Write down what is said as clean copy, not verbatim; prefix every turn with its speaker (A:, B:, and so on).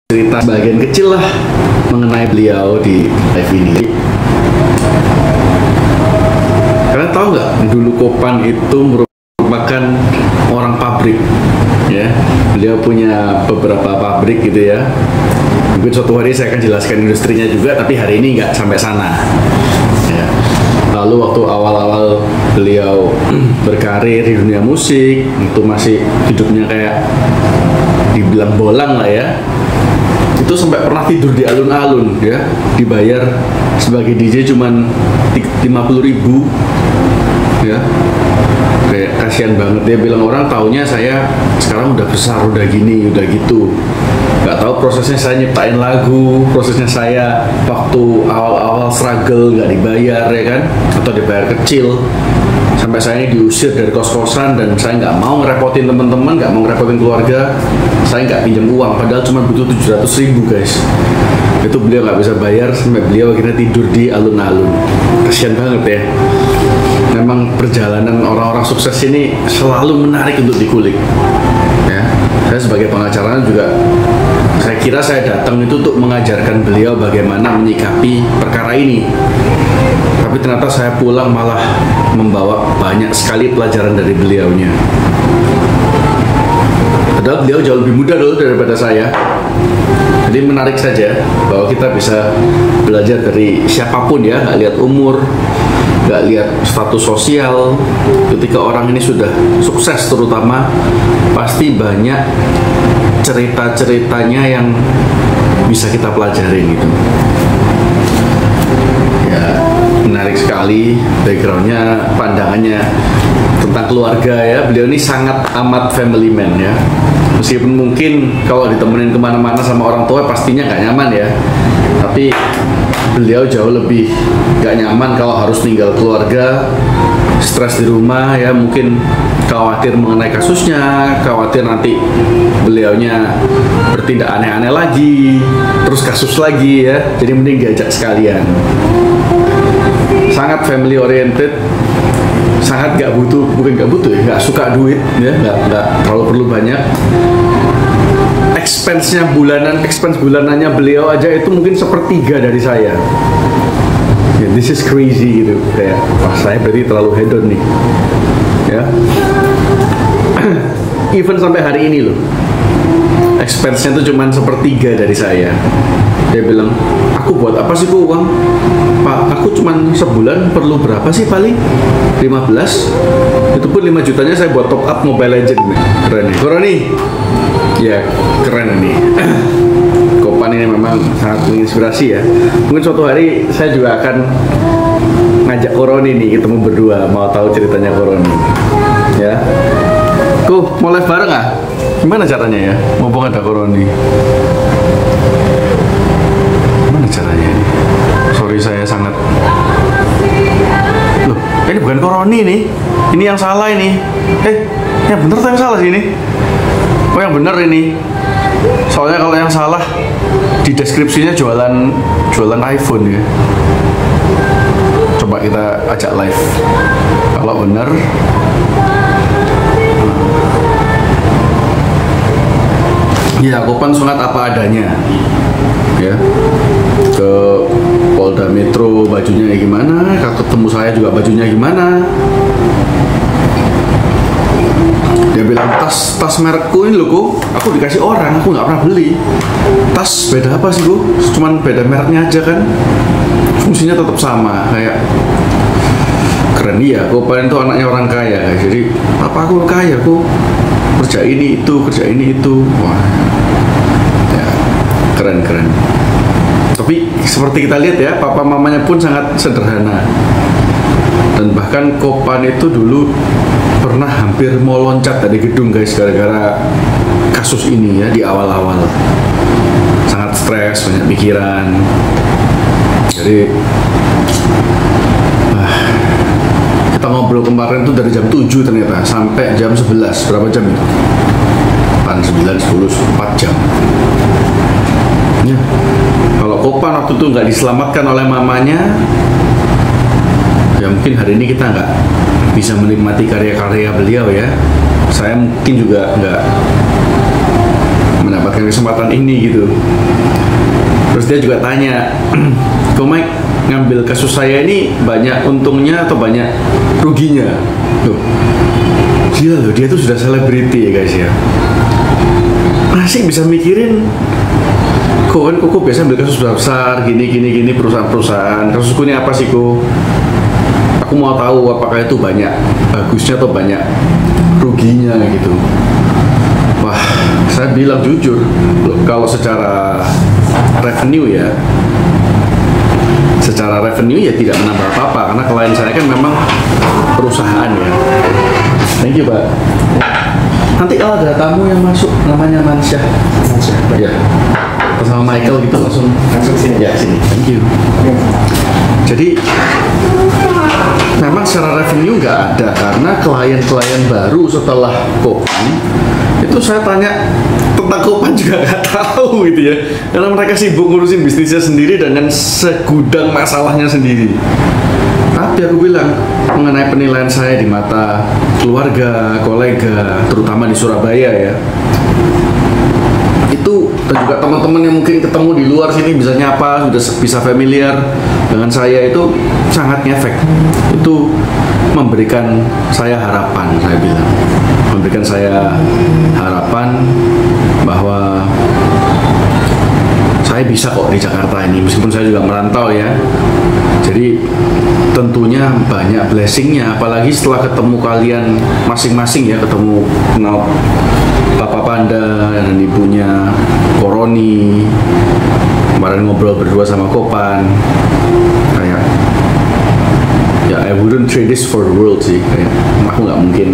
A: cerita bagian kecil lah mengenai beliau di live ini. Kalian tahu nggak, dulu Kopan itu merupakan orang pabrik, ya. Beliau punya beberapa pabrik gitu ya. Mungkin suatu hari saya akan jelaskan industrinya juga, tapi hari ini nggak sampai sana. Ya. Lalu waktu awal-awal beliau berkarir di dunia musik, itu masih hidupnya kayak dibilang bolang lah ya. Itu sampai pernah tidur di alun-alun ya, dibayar sebagai DJ cuman 50.000 ya. Kayak kasihan banget, dia bilang orang taunya saya sekarang udah besar, udah gini, udah gitu. Nggak tahu prosesnya saya nyiptain lagu, prosesnya saya waktu awal-awal struggle nggak dibayar ya kan, atau dibayar kecil. Sampai saya diusir dari kos-kosan dan saya nggak mau ngerepotin teman-teman, nggak mau ngerepotin keluarga. Saya nggak pinjam uang, padahal cuma butuh 700.000 guys. Itu beliau nggak bisa bayar, sampai beliau akhirnya tidur di alun-alun. Kasian banget ya. Memang perjalanan orang-orang sukses ini selalu menarik untuk dikulik. Ya, saya sebagai pengacara juga, saya kira saya datang itu untuk mengajarkan beliau bagaimana menyikapi perkara ini. Tapi ternyata saya pulang malah membawa banyak sekali pelajaran dari beliaunya. Padahal beliau jauh lebih muda dulu daripada saya. Jadi menarik saja bahwa kita bisa belajar dari siapapun ya, nggak lihat umur, nggak lihat status sosial. Ketika orang ini sudah sukses terutama, pasti banyak cerita-ceritanya yang bisa kita pelajarin gitu. Ya, menarik sekali backgroundnya, pandangannya tentang keluarga ya. Beliau ini sangat amat family man ya. Meskipun mungkin kalau ditemenin kemana-mana sama orang tua pastinya nggak nyaman ya, tapi beliau jauh lebih nggak nyaman kalau harus tinggal keluarga, stres di rumah ya, mungkin khawatir mengenai kasusnya, khawatir nanti beliaunya bertindak aneh-aneh lagi, terus kasus lagi ya, jadi mending diajak sekalian. Sangat family oriented, sangat nggak butuh, bukan nggak butuh ya, nggak suka duit ya, nggak terlalu perlu banyak. Expense bulanannya beliau aja itu mungkin 1/3 dari saya. Ya, this is crazy gitu, kayak wah saya berarti terlalu hedon nih ya. Even sampai hari ini loh, expense-nya itu cuma 1/3 dari saya. Dia bilang, aku buat apa sih kok uang? Pak, aku cuman sebulan perlu berapa sih paling? 15. Itu pun 5 jutanya saya buat top up Mobile Legends nih. Keren nih. Koroni. Ya, keren nih. Kopan ini memang sangat menginspirasi ya. Mungkin suatu hari saya juga akan ngajak Koroni nih ketemu berdua, mau tahu ceritanya Koroni. Ya. Mau live bareng ah? Gimana caranya ya? Mumpung ada Koroni. Gimana caranya? Sorry saya sangat. Loh, ini bukan Koroni nih. Ini yang salah ini. Yang bener atau yang salah sih ini? Oh, yang bener ini. Soalnya kalau yang salah di deskripsinya jualan iPhone ya. Coba kita ajak live. Kalau bener, ya, Kopan sunat apa adanya ya. Ke Polda Metro bajunya gimana, ketemu saya juga bajunya gimana. Dia bilang tas merekku ini loh kok, aku dikasih orang, aku nggak pernah beli. Tas beda apa sih kok? Cuman beda mereknya aja kan, fungsinya tetap sama. Kayak keren ya, Kopan itu anaknya orang kaya guys. Jadi apa aku kaya kok, kerja ini itu, wah ya, keren. Tapi seperti kita lihat ya, papa mamanya pun sangat sederhana. Dan bahkan Kopan itu dulu pernah hampir mau loncat dari gedung guys, gara-gara kasus ini ya di awal-awal. Sangat stres, banyak pikiran. Jadi kita ngobrol kemarin tuh dari jam 7 ternyata sampai jam 11. Berapa jam itu? 8, 9, 10, 4 jam. Ya. Kalau Kopan waktu itu nggak diselamatkan oleh mamanya, ya mungkin hari ini kita nggak bisa menikmati karya-karya beliau ya. Saya mungkin juga nggak mendapatkan kesempatan ini gitu. Terus dia juga tanya, kok Mike ngambil kasus saya ini banyak untungnya atau banyak ruginya? Loh, dia tuh sudah selebriti ya guys ya. Masih bisa mikirin, kok biasa ambil kasus besar gini perusahaan-perusahaan. Kasusku ini apa sih kok? Aku mau tahu apakah itu banyak bagusnya atau banyak ruginya gitu. Wah, saya bilang jujur, kalau secara revenue ya tidak menambah apa-apa karena klien saya kan memang perusahaan ya. Thank you Pak. Nanti kalau ada tamu yang masuk namanya Mansyah ya, sama Michael gitu langsung sini ya, sini. Thank you. Jadi memang secara revenue nggak ada karena klien-klien baru setelah Kopan itu saya tanya tentang Kopan juga nggak tahu gitu ya, karena mereka sibuk ngurusin bisnisnya sendiri dengan segudang masalahnya sendiri. Tapi aku bilang mengenai penilaian saya di mata keluarga, kolega, terutama di Surabaya ya, itu dan juga teman-teman yang mungkin ketemu di luar sini bisa nyapa, sudah bisa familiar dengan saya, itu sangat ngefek. Itu memberikan saya harapan, saya bilang memberikan saya harapan bahwa saya bisa kok di Jakarta ini, meskipun saya juga merantau ya. Jadi tentunya banyak blessingnya, apalagi setelah ketemu kalian masing-masing ya, ketemu kenal Bapak Panda dan ibunya Koroni, kemarin ngobrol berdua sama Kopan, kayak ya I wouldn't trade this for the world sih, kayak aku nggak mungkin